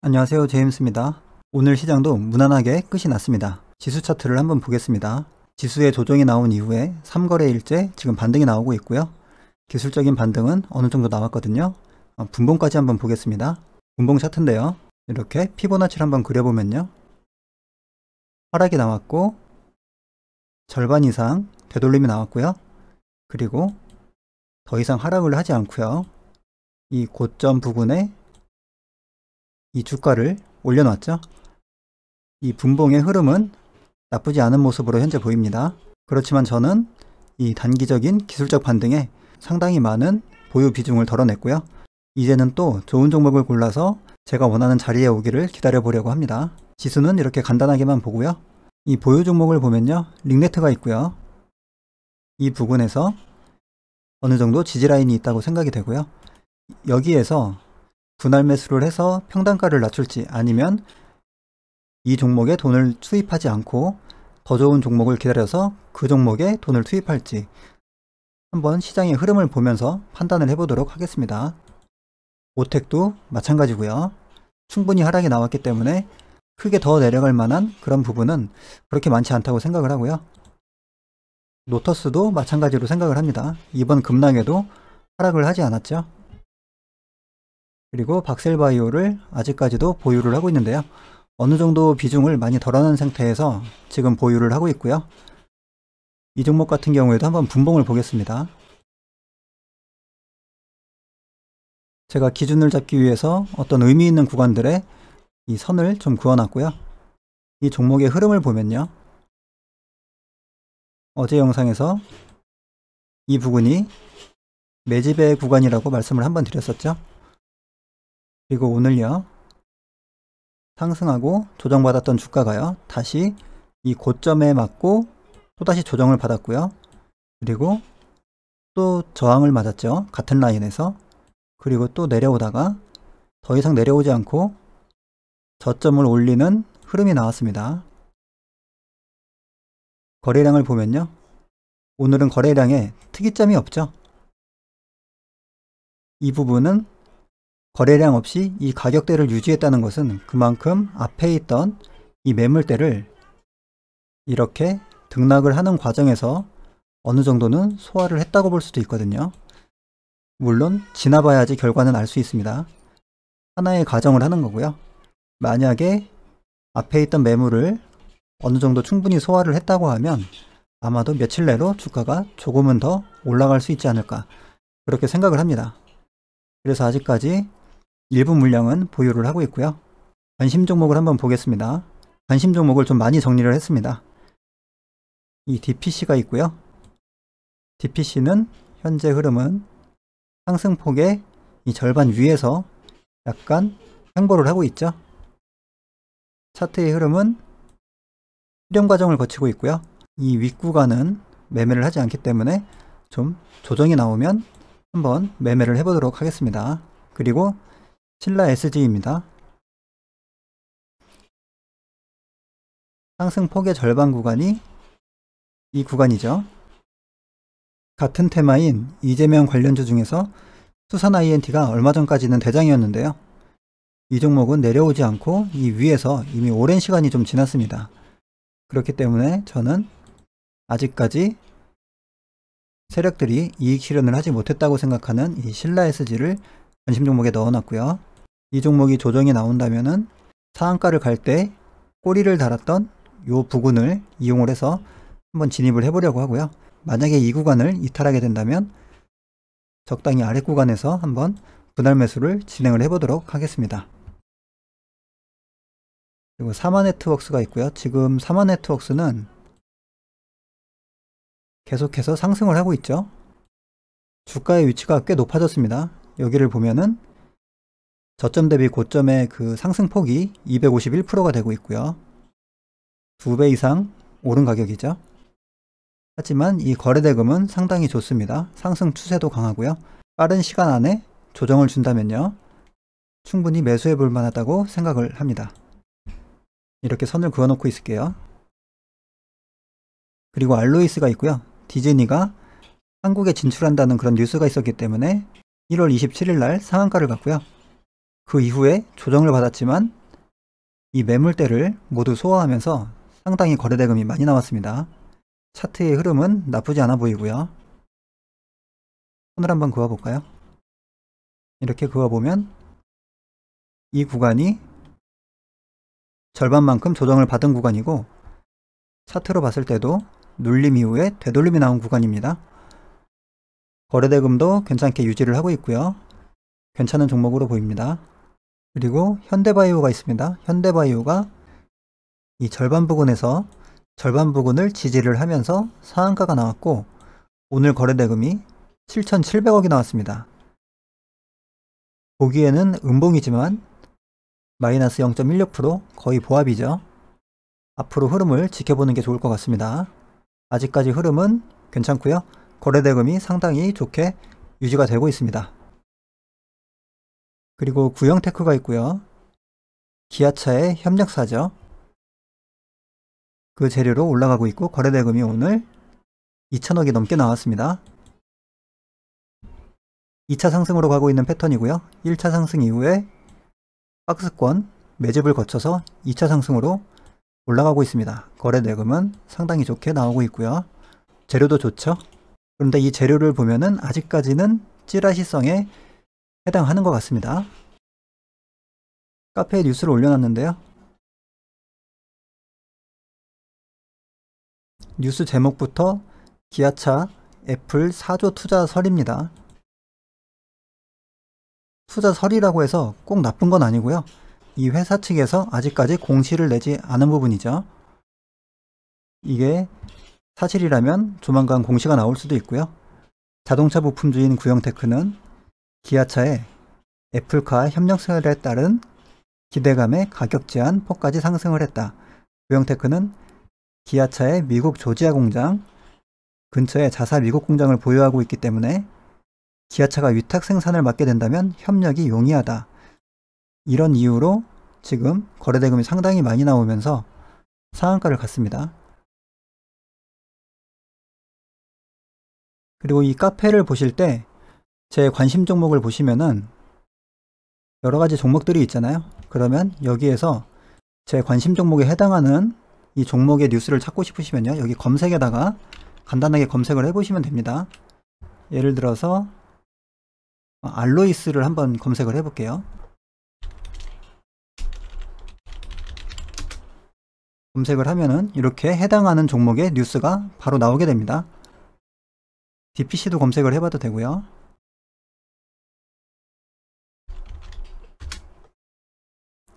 안녕하세요, 제임스입니다. 오늘 시장도 무난하게 끝이 났습니다. 지수 차트를 한번 보겠습니다. 지수의 조정이 나온 이후에 3거래일째 지금 반등이 나오고 있고요. 기술적인 반등은 어느 정도 나왔거든요. 분봉까지 한번 보겠습니다. 분봉 차트인데요. 이렇게 피보나치를 한번 그려보면요. 하락이 나왔고 절반 이상 되돌림이 나왔고요. 그리고 더 이상 하락을 하지 않고요. 이 고점 부근에 이 주가를 올려놨죠. 이 분봉의 흐름은 나쁘지 않은 모습으로 현재 보입니다. 그렇지만 저는 이 단기적인 기술적 반등에 상당히 많은 보유 비중을 덜어냈고요. 이제는 또 좋은 종목을 골라서 제가 원하는 자리에 오기를 기다려 보려고 합니다. 지수는 이렇게 간단하게만 보고요. 이 보유 종목을 보면요. 링네트가 있고요. 이 부근에서 어느 정도 지지라인이 있다고 생각이 되고요. 여기에서 분할 매수를 해서 평단가를 낮출지 아니면 이 종목에 돈을 투입하지 않고 더 좋은 종목을 기다려서 그 종목에 돈을 투입할지 한번 시장의 흐름을 보면서 판단을 해보도록 하겠습니다. 오텍도 마찬가지고요. 충분히 하락이 나왔기 때문에 크게 더 내려갈 만한 그런 부분은 그렇게 많지 않다고 생각을 하고요. 노터스도 마찬가지로 생각을 합니다. 이번 급락에도 하락을 하지 않았죠. 그리고 박셀바이오를 아직까지도 보유를 하고 있는데요. 어느 정도 비중을 많이 덜어놓은 상태에서 지금 보유를 하고 있고요. 이 종목 같은 경우에도 한번 분봉을 보겠습니다. 제가 기준을 잡기 위해서 어떤 의미 있는 구간들에 이 선을 좀 그어놨고요. 이 종목의 흐름을 보면요. 어제 영상에서 이 부분이 매집의 구간이라고 말씀을 한번 드렸었죠. 그리고 오늘요. 상승하고 조정받았던 주가가요. 다시 이 고점에 맞고 또다시 조정을 받았고요. 그리고 또 저항을 맞았죠. 같은 라인에서. 그리고 또 내려오다가 더 이상 내려오지 않고 저점을 올리는 흐름이 나왔습니다. 거래량을 보면요. 오늘은 거래량에 특이점이 없죠. 이 부분은 거래량 없이 이 가격대를 유지했다는 것은 그만큼 앞에 있던 이 매물대를 이렇게 등락을 하는 과정에서 어느 정도는 소화를 했다고 볼 수도 있거든요. 물론 지나봐야지 결과는 알 수 있습니다. 하나의 가정을 하는 거고요. 만약에 앞에 있던 매물을 어느 정도 충분히 소화를 했다고 하면 아마도 며칠 내로 주가가 조금은 더 올라갈 수 있지 않을까 그렇게 생각을 합니다. 그래서 아직까지 일부 물량은 보유를 하고 있고요. 관심 종목을 한번 보겠습니다. 관심 종목을 좀 많이 정리를 했습니다. 이 DPC가 있고요. DPC는 현재 흐름은 상승폭의 이 절반 위에서 약간 횡보를 하고 있죠. 차트의 흐름은 수렴 과정을 거치고 있고요. 이 윗구간은 매매를 하지 않기 때문에 좀 조정이 나오면 한번 매매를 해보도록 하겠습니다. 그리고 신라 SG입니다. 상승폭의 절반 구간이 이 구간이죠. 같은 테마인 이재명 관련주 중에서 수산 INT가 얼마 전까지는 대장이었는데요. 이 종목은 내려오지 않고 이 위에서 이미 오랜 시간이 좀 지났습니다. 그렇기 때문에 저는 아직까지 세력들이 이익 실현을 하지 못했다고 생각하는 이 신라 SG를 관심 종목에 넣어놨고요. 이 종목이 조정이 나온다면은 상한가를 갈 때 꼬리를 달았던 이 부분을 이용을 해서 한번 진입을 해보려고 하고요. 만약에 이 구간을 이탈하게 된다면 적당히 아래 구간에서 한번 분할 매수를 진행을 해보도록 하겠습니다. 그리고 사마네트웍스가 있고요. 지금 사마네트웍스는 계속해서 상승을 하고 있죠. 주가의 위치가 꽤 높아졌습니다. 여기를 보면은 저점 대비 고점의 그 상승폭이 251%가 되고 있고요. 2배 이상 오른 가격이죠. 하지만 이 거래대금은 상당히 좋습니다. 상승 추세도 강하고요. 빠른 시간 안에 조정을 준다면요. 충분히 매수해 볼 만하다고 생각을 합니다. 이렇게 선을 그어놓고 있을게요. 그리고 알로이스가 있고요. 디즈니가 한국에 진출한다는 그런 뉴스가 있었기 때문에 1월 27일 날 상한가를 갔고요. 그 이후에 조정을 받았지만 이 매물대를 모두 소화하면서 상당히 거래대금이 많이 나왔습니다. 차트의 흐름은 나쁘지 않아 보이고요. 손을 한번 그어볼까요? 이렇게 그어보면 이 구간이 절반만큼 조정을 받은 구간이고, 차트로 봤을 때도 눌림 이후에 되돌림이 나온 구간입니다. 거래대금도 괜찮게 유지를 하고 있고요. 괜찮은 종목으로 보입니다. 그리고 현대바이오가 있습니다. 현대바이오가 이 절반 부근에서 절반 부근을 지지를 하면서 상한가가 나왔고, 오늘 거래대금이 7,700억이 나왔습니다. 보기에는 음봉이지만 마이너스 0.16% 거의 보합이죠. 앞으로 흐름을 지켜보는 게 좋을 것 같습니다. 아직까지 흐름은 괜찮고요. 거래대금이 상당히 좋게 유지가 되고 있습니다. 그리고 구형테크가 있고요. 기아차의 협력사죠. 그 재료로 올라가고 있고, 거래대금이 오늘 2천억이 넘게 나왔습니다. 2차 상승으로 가고 있는 패턴이고요. 1차 상승 이후에 박스권 매집을 거쳐서 2차 상승으로 올라가고 있습니다. 거래대금은 상당히 좋게 나오고 있고요. 재료도 좋죠. 그런데 이 재료를 보면은 아직까지는 찌라시성에 해당하는 것 같습니다. 카페에 뉴스를 올려놨는데요. 뉴스 제목부터 기아차 애플 4조 투자설입니다. 투자설이라고 해서 꼭 나쁜 건 아니고요. 이 회사 측에서 아직까지 공시를 내지 않은 부분이죠. 이게 사실이라면 조만간 공시가 나올 수도 있고요. 자동차 부품주인 구형테크는 기아차의 애플카 협력설에 따른 기대감에 가격 제한 폭까지 상승을 했다. 구형테크는 기아차의 미국 조지아 공장 근처에 자사 미국 공장을 보유하고 있기 때문에 기아차가 위탁 생산을 맡게 된다면 협력이 용이하다. 이런 이유로 지금 거래대금이 상당히 많이 나오면서 상한가를 갔습니다. 그리고 이 카페를 보실 때 제 관심 종목을 보시면은 여러 가지 종목들이 있잖아요. 그러면 여기에서 제 관심 종목에 해당하는 이 종목의 뉴스를 찾고 싶으시면요, 여기 검색에다가 간단하게 검색을 해보시면 됩니다. 예를 들어서 알로이스를 한번 검색을 해볼게요. 검색을 하면은 이렇게 해당하는 종목의 뉴스가 바로 나오게 됩니다. DPC도 검색을 해봐도 되고요.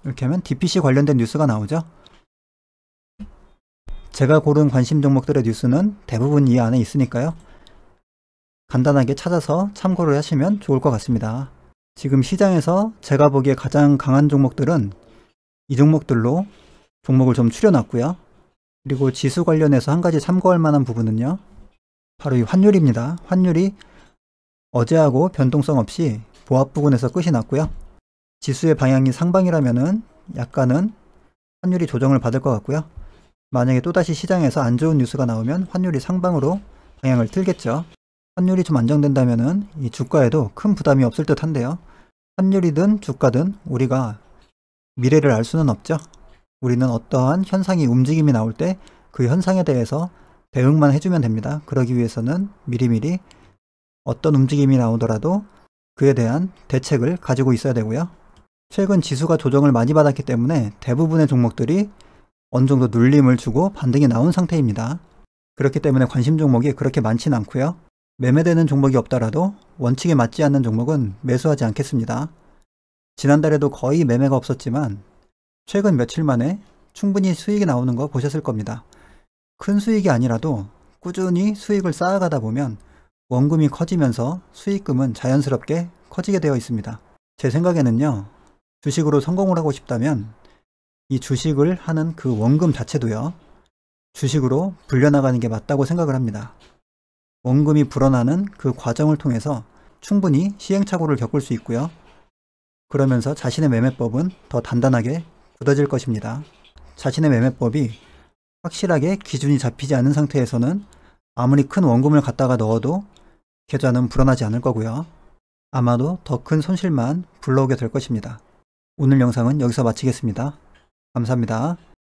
이렇게 하면 DPC 관련된 뉴스가 나오죠. 제가 고른 관심 종목들의 뉴스는 대부분 이 안에 있으니까요. 간단하게 찾아서 참고를 하시면 좋을 것 같습니다. 지금 시장에서 제가 보기에 가장 강한 종목들은 이 종목들로 종목을 좀 추려놨고요. 그리고 지수 관련해서 한 가지 참고할 만한 부분은요, 바로 이 환율입니다. 환율이 어제하고 변동성 없이 보합 부근에서 끝이 났고요. 지수의 방향이 상방이라면은 약간은 환율이 조정을 받을 것 같고요. 만약에 또다시 시장에서 안 좋은 뉴스가 나오면 환율이 상방으로 방향을 틀겠죠. 환율이 좀 안정된다면은 이 주가에도 큰 부담이 없을 듯 한데요. 환율이든 주가든 우리가 미래를 알 수는 없죠. 우리는 어떠한 현상이 움직임이 나올 때 그 현상에 대해서 대응만 해주면 됩니다. 그러기 위해서는 미리미리 어떤 움직임이 나오더라도 그에 대한 대책을 가지고 있어야 되고요. 최근 지수가 조정을 많이 받았기 때문에 대부분의 종목들이 어느 정도 눌림을 주고 반등이 나온 상태입니다. 그렇기 때문에 관심 종목이 그렇게 많지는 않고요. 매매되는 종목이 없더라도 원칙에 맞지 않는 종목은 매수하지 않겠습니다. 지난달에도 거의 매매가 없었지만 최근 며칠 만에 충분히 수익이 나오는 거 보셨을 겁니다. 큰 수익이 아니라도 꾸준히 수익을 쌓아가다 보면 원금이 커지면서 수익금은 자연스럽게 커지게 되어 있습니다. 제 생각에는요, 주식으로 성공을 하고 싶다면 이 주식을 하는 그 원금 자체도요, 주식으로 불려나가는 게 맞다고 생각을 합니다. 원금이 불어나는 그 과정을 통해서 충분히 시행착오를 겪을 수 있고요. 그러면서 자신의 매매법은 더 단단하게 굳어질 것입니다. 자신의 매매법이 확실하게 기준이 잡히지 않은 상태에서는 아무리 큰 원금을 갖다가 넣어도 계좌는 불어나지 않을 거고요. 아마도 더 큰 손실만 불러오게 될 것입니다. 오늘 영상은 여기서 마치겠습니다. 감사합니다.